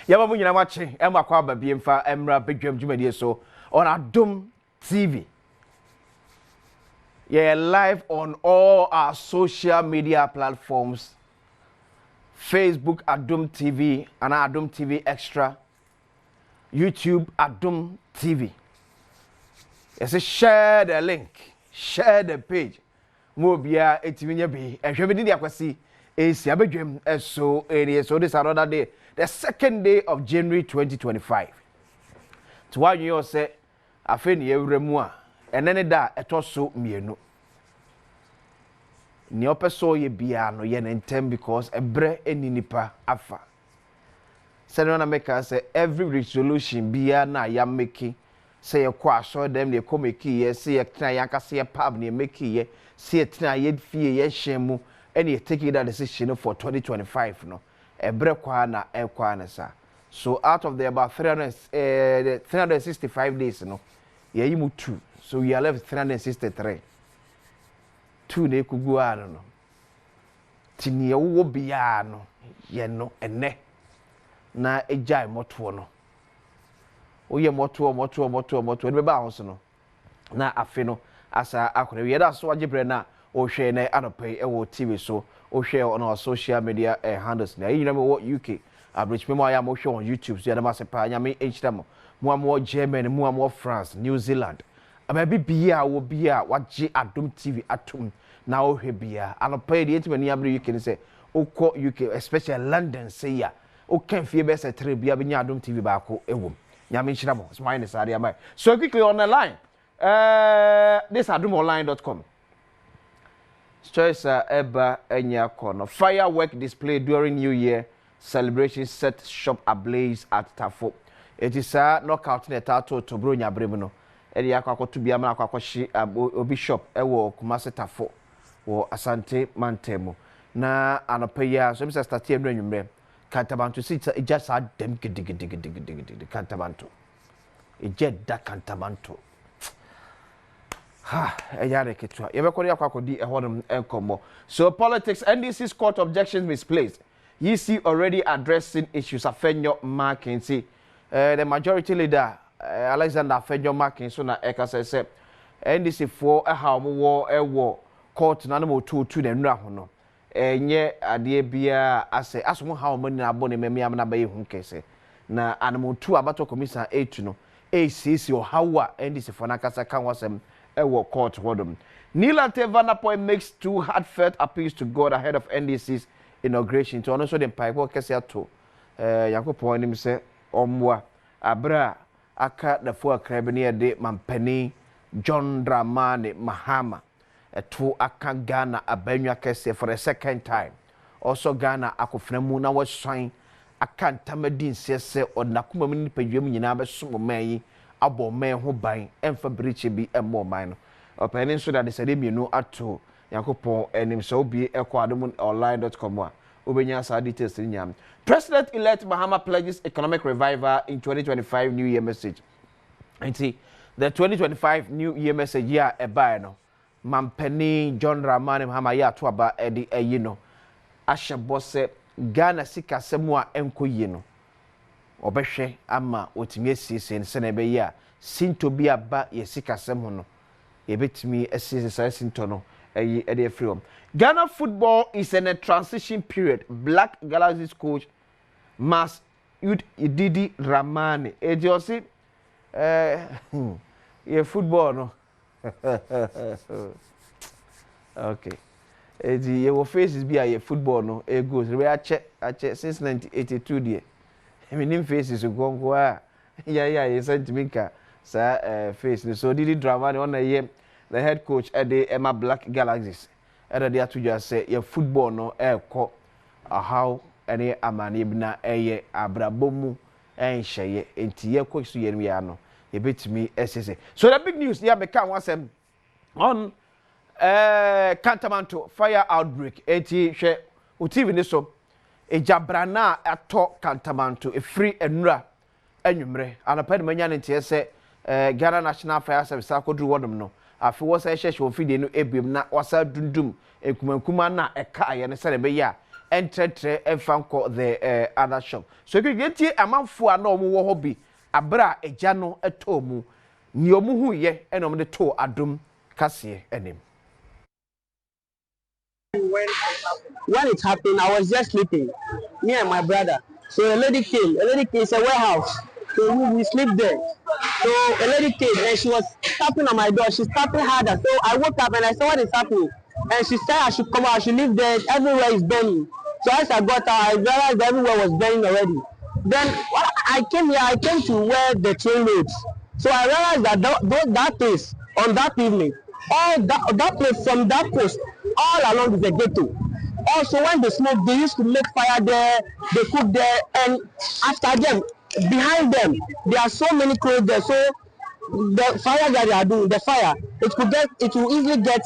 Yaba mu nyina mache emma kwa ba biemfa emra bedwam dwumadie so on Adom TV. Yeah, live on all our social media platforms. Facebook Adom TV and Adom TV Extra. YouTube Adom TV. Yes, share the link, share the page. Mo bia etiminya bi. Ehwebedi dia kwasi esi abedwam so area. So this another day, the second day of January 2025. To why you say afeni ewremu a enene da etoso mienu. Ni opeso ye bia no ye ntem because ebre eni nipa afa. Send na make say every resolution bia na ya make say kwa so dem ne ko make ye say ye tena yanka say pub ne make ye say tena ye fie ye hwemu ene take that decision for 2025 no ebre kwa na ekwa na sa. So out of the about 365 days no ye yimu 2, so we are left 363. 2 na ekugu ano no tini ye wo bia no ye no ene na ejai moto no oye moto be ba ho no na afe no asa akore we da so agibre na o hwe na anopai e wo TV so o hwe on our social media handles na you know what UK average me mo ya mo hwe on YouTube so ya da masepa nya me hnam mo am Germany mo am France New Zealand aba bibia wo bia wage Adom TV atum na o hwe bia anopai de etimani abre UK ni say okọ UK especially London say ya o kan fie be say 3 bia be nya Adom TV ba ko ewom nya me hnam so mine sare am so quickly on the line this adomonline.com choice eba enya kono firework display during New Year celebration set shop ablaze at Tafo. It is knockout in the tato to bro nya brem no e de akwakoto bia ma akwakohye obi shop e wo Kumase Tafo wo Asante Mantemo na anopeya so Mr. Start enu anwumre Kantamanto sit e just dem gidigidi Kantamanto e jet da Kantamanto ha eyare ketwa yebekori akwakodi ehonum enkomo. So politics, NDC's court objections misplaced. You see already addressing issues Afenyo marking. See the majority leader Alexander Afenyo marking so na ekasa say NDC for how mo war court na mo 2 na nra ho no enye ade bia ase asomo how mo na abone memia na baye hu kese na anamo 2 abato commission 8 no ACC o hawa NDC for na kasa kan wasem ewo court hodom. Nilante Vanapoy makes 2 heartfelt appeals to God ahead of NDC's inauguration. To also the pipe kese ato Yakopon nim se omwa abra aka the four krabeni de mampani John Dramani Mahama to aka Ghana abanwa kese for a second time. Also Ghana akofnamu na was sign aka ntamadin sese odnakoma mini padwam nyina be somo man abo man ho ban emfa briche bi emmo man no opening so that the sade mienu ato Yakopon enim so obi ekọ adomonline.com a obenya sa details nyam. President-elect Mahama pledges economic revival in 2025 New Year message. And see, the 2025 New Year message here eba no Mampeni John Dramani Mahama ya to aba edi no ashe bosse Ghana sika semu a enko yi no obehwe ama otimi asiesie se na ebe ya sinto bi aba ye sika semu no ebetimi asiesie sa sinto no eyi ede freedom. Ghana football is in a transition period. Black Galaxy's coach Mas Ididi Ramani. And you see yeah, football no. Okay. Your faces be a football no. It goes. We are check since 1982 there. I mean faces go yeah, you sent me ka sa face. So Didi Dramani on the head coach at the Emma Black Galaxies. Era dia to just say your football no ko how any amani bina eye abrabomu enhye enti ye coach so yer me no ye betimi ss. So the big news here become once on Kantamanto fire outbreak enti hwe o TV ni so ejabrana ato Kantamanto e free enura anwumre anapad manya ne tie se Ghana National Fire Service akodru wodom no afi wo say hwehwe ofide no ebiem na wasa dundum ekumankuma na eka aye ne sere be ya entretre enfanko the other shop. So you get here amanfo ana omo wo hobby abra eja no etomu ni omu hu ye ena omo de to adom kase enim. When it happened, I was just sleeping, me and my brother. So a lady came. A lady came. It's a warehouse. So we sleep there. So a lady came and she was tapping on my door. She's tapping harder. So I woke up and I said, "What is happening?" And she said, "I should come out. I should leave there. Everywhere is burning." So as I got out, I realized everywhere was burning already. Then I came here. I came to where the train loads. So I realized that that place on that evening, all that place from that coast all along is a ghetto. Also, when they smoke, they used to make fire there, they cook there, and after them, behind them, there are so many clothes there. So the fire that they are doing, the fire, it will easily get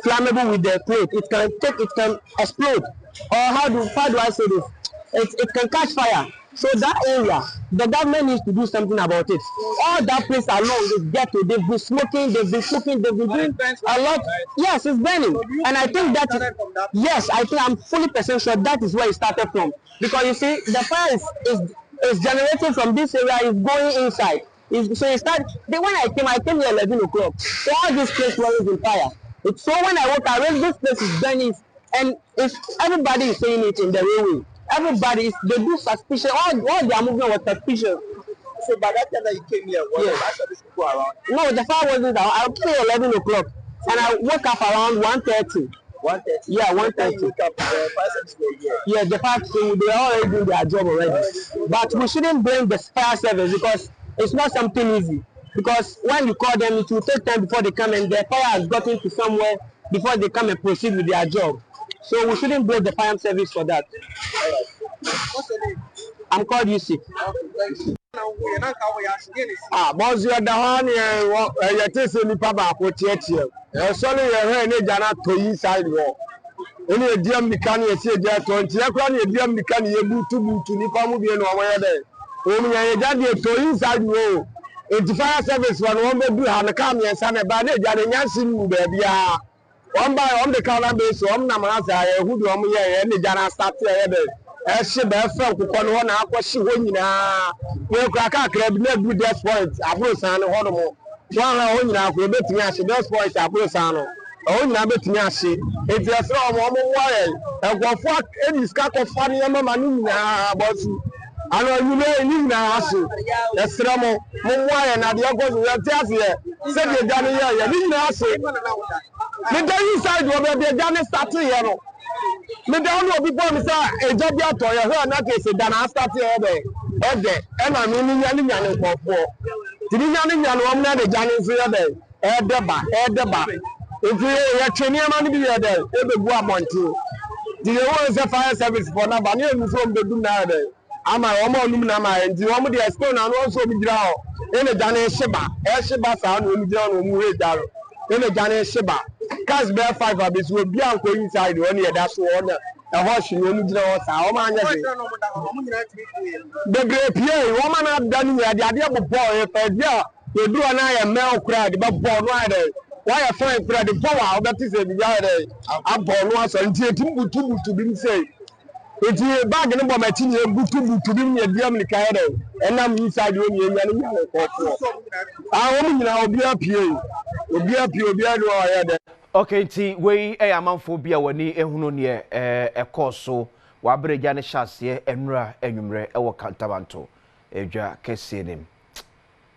flammable with the clothes. It can explode. Or how do I say this? It can catch fire. So that area, the government needs to do something about it. All that place alone is ghetto. They've been smoking, they've been cooking, they've been doing a lot. Yes, it's burning. And I think yes, I think I'm fully percent sure that is where it started from. Because you see, the fire is generating from this area, is going inside. So it started, when I came here 11 o'clock. So all this place was in fire. So when I woke up, this place is burning. And if everybody is saying it in the railway, everybody they do suspicious. All their movement was suspicious. So by that time that you came here, what service people around? No, the fire wasn't out. I came here 11 o'clock, and I woke up around 1:30. 1:30. Yeah, 1:30. Yeah, the fire they are already doing their job already. But we shouldn't blame the fire service because it's not something easy. Because when you call them, it will take time before they come, and the fire has gotten to somewhere before they come and proceed with their job. So we shouldn't blame the fire service for that. What's your name? I'm called UC. Boss, you are the one you take any papa for theatre. Sorry, you're any Jana to inside war. Only a dear mechanic, say, dear 20, a dear mechanic, a boot to Nipamu and over there. Only a daddy to inside war. If the fire service one do have a come and son about it, Janyasin, baby. One by on the color base, one Namasa, who do any Jana start there. She be from Kukono na akwashi ho nyina we kraka krab na do this point abro san ho no mo wan ha ho nyina ko betimi ahye this point abro san no ho nyina betimi ahye enti asra omo waye egwofo eni ska ko fa ne mama ni nyina bosu ano nyina ni nyina ahye esra mo waye na de ko we tiase se de da ne ya ni nyina ahye me da inside wo be da ne start here no me down no before me say e job ya to ya he na ke se dan start here be e na me ni nyane nkofo ti ni nyane o me na de jane so ya be e deba if you twene ma ni bi ya de e be bu abonti di ye won se fire service for na ba ni enu so be dum na de ama o ma onum na ma ndi o mo de explain na no so bi gira ho e ne jane sheba sa na o mi gira no mu we daro e ne jane sheba cars bear 5 abis will be anko inside one year that's one a horse you only know sa o ma anya the great play woman have done here the idea of ball if dia you do na ya mel crowd but ball no ide why a friend crowd the power that is a there a ball no so ntie butu bi say enti bag no bo ma ti ne butu bi ne dia me kai there enam inside one year nya ne ko o mu nyina obi apie do ya there. Okay, nti we amanfo bia wani ehunu ne ekoso wa breja ne hyase enura enwumre ewo Kantamanto edwa kese nim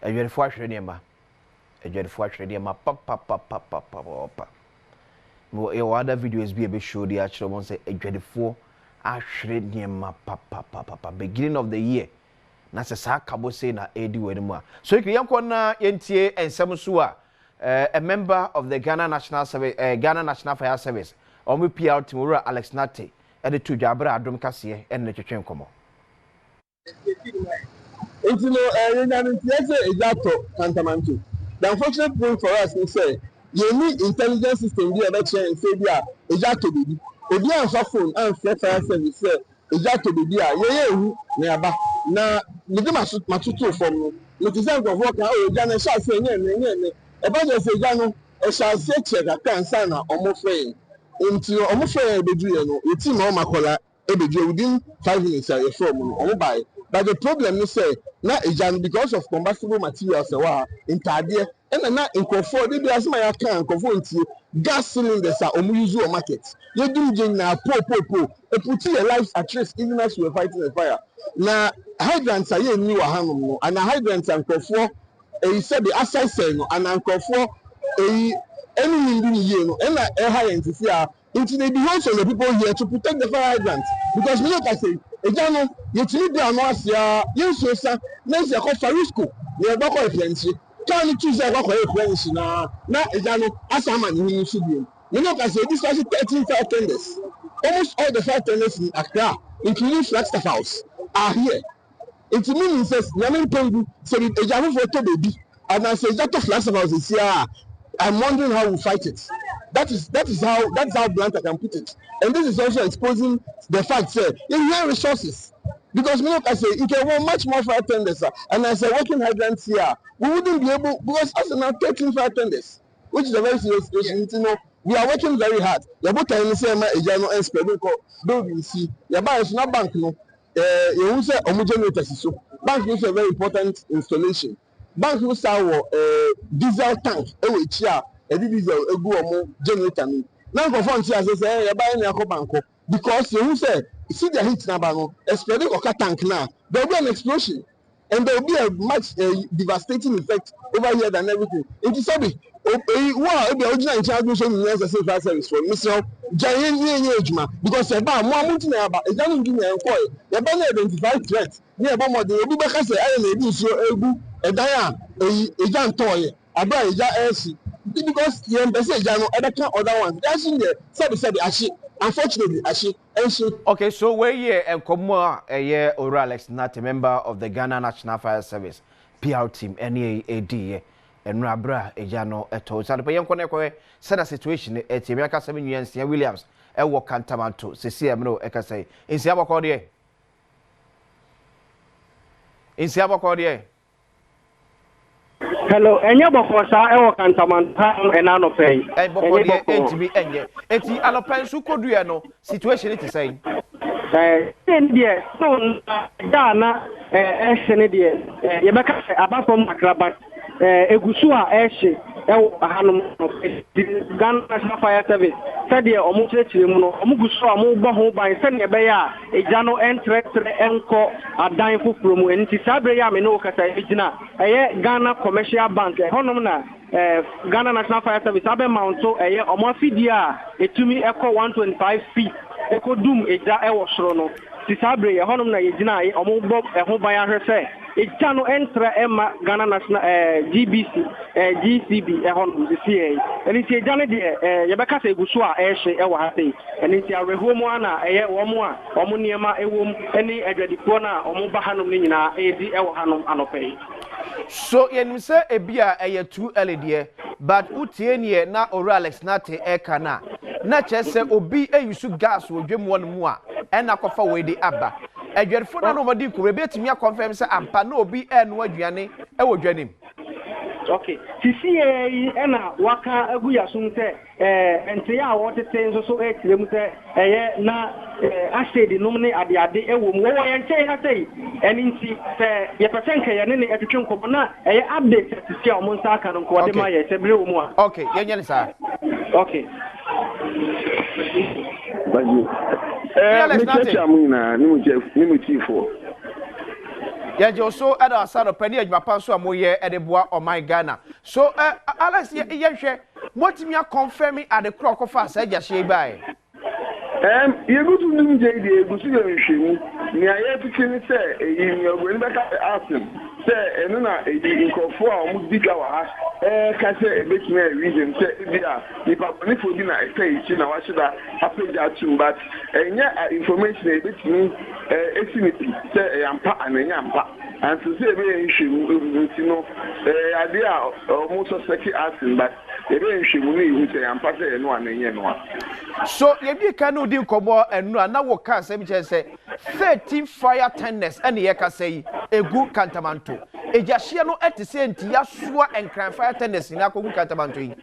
edwerefo ahwere ne ma pa mo e wada videos bi e be show di achiro mo say edwerefo ahwere ne ma pa beginning of the year na se sa kabo say na edi wani mu a so ikriyanko na yentie ensem so a member of the Ghana National Fire Service, Omu PR Timura Alex Nate, and the two Jabra Adom Cassie and the Chichen Como. It's Kantamanto. The unfortunate thing for us is say you need intelligence system here that and say yeah, exacto baby. If you have a phone and fire service say exacto baby, yeah, nearby. Now, you do my tutu from you. Look, it's not going to work out. You're say, about the Fegano, a shall say check a cancer, or more frame. Into almost frame be doing it. It's in Macola, within 5 minutes I from buy. But the problem is say now because of combustible materials in Tadia and now in comfort they as my can comfort gas cylinders are usual market. You do now po put your lives at risk even as you are fighting a fire. Now hydrants are new and hydrants and comfort he said the aside saying and comfort any year and high into the behavior of the people here to protect the fire hydrants because we look at say ejano yetini bi anwas ya yesu sa nesi akọ farisco ne ba ko efensi kan ni choose akọ ko efensi na ejano asama ni ni subi we look at say this was 13 fire tenders almost all the fire tenders in Accra including Flagstaff House are here it means says yamin pengu say ejano for to baby and I say that Flagstaff House is here. I'm wondering how we fight it. That's how blunt I can put it. And this is also exposing the fact that in here resources. Because look, I say you can want much more fire tenders, and as a working hydrants here, we wouldn't be able because as now 13 fire tenders, which is a very serious situation. You know, we are working very hard. You're both telling me say my ejano and spreading don't see. Your buy is not bank no. You will say homogeneous so. Bank is a very important installation. Bank will sell diesel tank which here diesel egu generator ni now confirm say say you buy na bank because you say see the heat na ba no explode oka tank now there will be an explosion and there will be a much devastating effect over here than everything it is sabi wow e be original in charge so we say fire service for mission giant ejuma because e ba mo amuti na ba e janu ngi na enko e ba na identify threat ni e ba mo de obi be ka say aye na ebi so egu edaya ejan toye aba eja esi because you say jano other ones that's in there said ashi unfortunately ashi okay so where here and come a Alex Nat a member of the Ghana National Fire Service PR team NAAD and Rabra ejano eto so the yen kone said a situation at America 7 years Williams e wo Kantamanto CCM no e ka say in siabako de hello enya bokosa e wo Kantamanto e na no pay e boko de entimi enye eti anopan su kodua no situation it say ndie so Ghana ehene de ye beka abasom akrabat egusu a ehye e wo hanom Ghana National Fire Service said the omo chechire mu no omo gusu a mo gbo ho ban se ne be ya eja no entre enko adan foforo mu enti sabre ya me no kasa ejina eye Ghana Commercial Bank honom na Ghana National Fire Service abe mounto eye omo afidi a etumi eko 125 feet eko dum eja e wo soro no ti sabre ye honom na ejina e omo gbo ho ban ahwese eja no entre ema Ghana National GBC GCB honom ti CA enti eja no de ye beka se egusu a ehye e wo hate enti arehomu ana eye womo a omo niema ewom eni adwadiko na omo ba hanom ni nyina edi e wo hanom anopei. So yen say ebia eye too early there but utie nie na Alex Nate ekana na chese obi eyusu gas odwem won mu a ena kofa we di aba adwerfo na no modi ko betimi a confirm say ampa na obi enu aduane e wodwanim. Okay sisi ena waka agu yasum se ente ya wotete nso so etirem se eye na asedi numne ade ewo mu wo yen che ha sei eni nti se ye petenke ye ne etwetwe nkomo na eye update sisi a omo nsa aka no ko de ma ye se bre wo mu a okay yenye ni sa okay baji Alex Nate amuna ni mu chiefo ya je so ada asaro pani adwuma pa so amoye edeboa o my Ghana so Alex ye hwe motimi a confirm at the clock of us eja she bai you go to them JD go to your machine ni aye pitini say in your when back ask him say eno na inkofo a mu diga wa ha ka say ebetime reason say bia ni papa ni fodi na say ichi na wa shida happen ja too but enya information ebetime estimate say ampa ananya ampa and to say be issue no ade a almost suspect asking but ebe issue mu ni say ampa say no ananya no so ye bi ka no di nkobo enu na wo ka say mi say 13 fire tenders ene ye ka say egu Kantamanto ejahye no etise nti ya soa enkran fire tenders ni akogu Kantamanto yi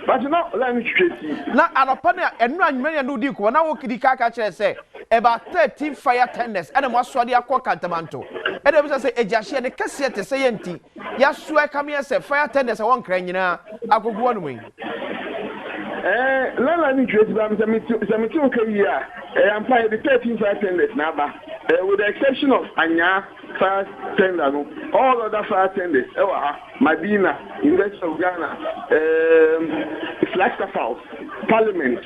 but now let me straight na anopa na enu anwere no di nkobo na wo kidi ka ka kire say about 13 fire tenders and mo so de akọ Kantamanto e dem say ejahye ne kase te say enti ya so e kam say fire tenders won kra nyina akogu onu mu Lala ni create them some okay here. I'm fine the 13 fire tenders now, with the exception of Anya fire tender, all other fire tenders, Medina, University of Ghana, Flagstaff House, Parliament,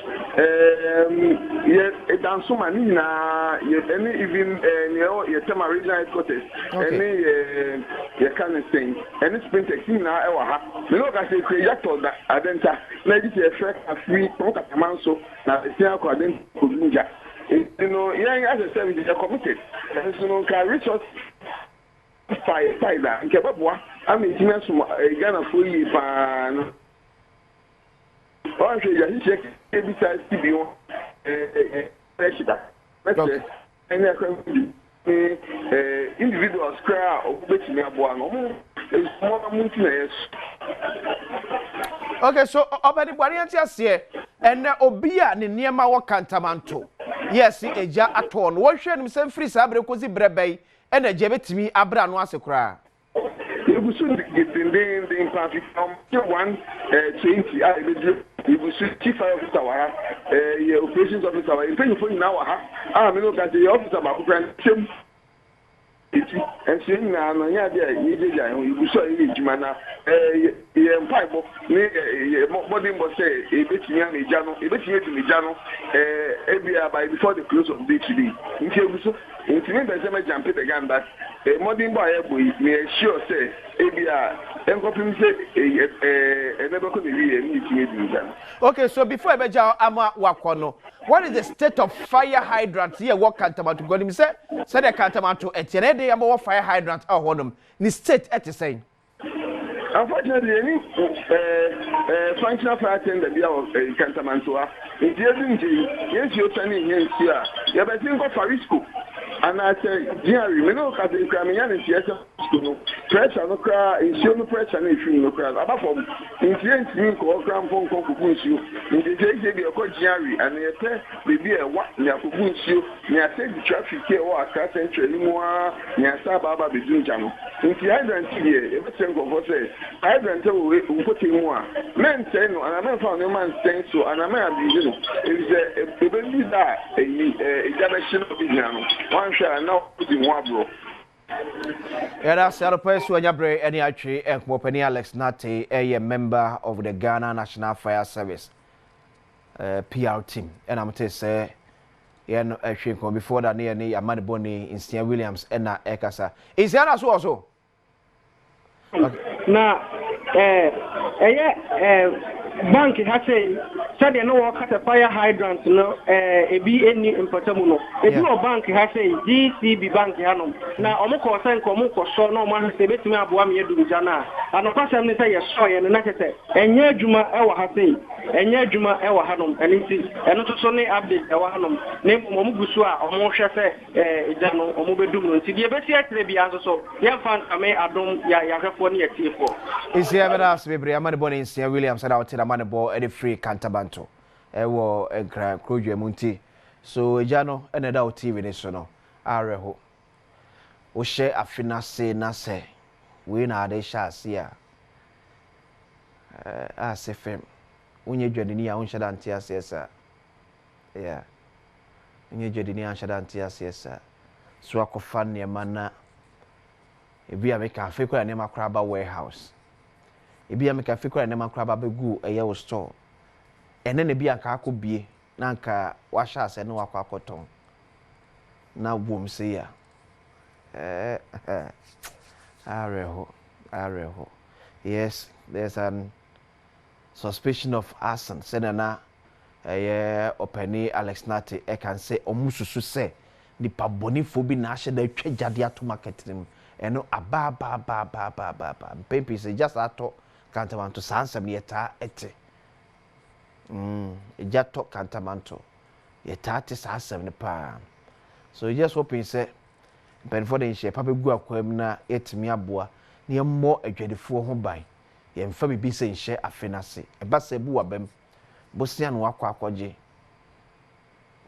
Dansuma Nina, any even your Tema regional headquarters, any your kind of thing, any Sprintex Nina, you know, I say, Yato, Adenta, legislative effect. Free Kantamanto na the according to Ninja. You know, as I said, we are committed. And so, can reach us fire and Kebabwa. I mean, Ghana fully fan. Or you check every time TV. Individuals cry or which me a boy. It's more multi. Okay, so obedi bwarianti ase ene obia ne niema wo Kantamanto yes eja aton wo hwe nim sem free sabre kozi brebei ene je betimi abra no ase kra you should get the impact from 120 you should chief officer wa operations officer in pay for now me look at the officer ba ko and saying now, no, yeah, you saw it, Jimana, Pipe, Modern was say, a bit young, a bit young, by before the close of day today. In case in the jump it again, but a modern boy may sure say, okay, so before I beja ama wakono, what is the state of fire hydrants here? What Kantamanto got him say the Kantamanto etienne dey am fire hydrant a honum ni state et saying. Unfortunately, any functional fire tender be our Kantamanto. It isn't yes, you're turning here. You better think of Farisco. And I say, Jerry, we know that the Kramian is yes, pressure no cry, no pressure, no cry. Apart from influence me, call Crampon, Kukunsu, in the JJB of Jerry, and they say, maybe a what near Kukunsu, near say the traffic here or a car central anymore, near Sababa between Jano. In the hydrant here, every single of us says, hydrant will put in more. Men say no, and I never found a man saying so, and I may have been, it is a baby that a direction of Islamo. Yeah, that's the person when you bring any actually company Alex Nate, a member of the Ghana National Fire Service PR team. And I'm to say, yeah, no, actually, before that, near a man Bonnie in Stan Williams and Ekasa. Is there also? Now, bank has said no work at a fire hydrant, no, a be any in Patamuno. If no bank has a GCB bank, now Omoko San Komoko, so no man say, bet me up 1 year to Jana. And of course, I'm say a soy and another say, and your Juma Ewa Hase, and your Juma Ewa Hanum, and it is, and not only update Ewa Hanum, name Momugusua, or Moshe, Jano, or Mubedum, to be a better be answer so, young fan, I may Adom, Yakafoni at T4. Is here ever asked me, I'm not born in Stan Williams and out to the manable at the free Kantamanto. Ewo enkra kroje munti so ejano eneda o TV ni so no areho wo hye afina se na se we na ade sha ase a se fem unye dwadini ya unhye da ntia ase esa yeah unye dwadini ya unhye da ntia ase esa so akofa ne mana ebi ameka afekora ne makra ba warehouse ebi ameka afekora ne makra ba begu eye wo store ene ne bia ka akobie na nka washa ase ne wakọ akoton na bom se ya areho yes there's an suspicion of arson senana openi Alex Nate e can say omususu se nipa bonifo bi na ahye da twa jade ato market nim eno aba pempi se just ato Kantamanto sansam yeta ete ejato Kantamanto yeta ate sansam ne pa so you just hoping say ben for the share papa gu akwam na etimi aboa ne yemmo adwadefo ho ban yemfa bibi se nhye afenase eba se bu wabem bosia no akwa akwaje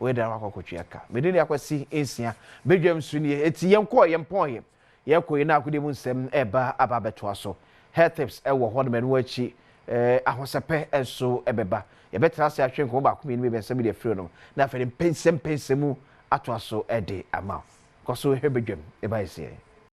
we da akokotwe ka me de akwasi ensia bedwam su ne eti yenko yempon yekoi na akode mu nsem eba aba beto aso health tips ewo ho no no achi ahosepe enso ebeba yebetra se ahwe nko ba kumi ni be nsem de free no na afere pensem mu ato aso ede ama koso hebedwam eba ise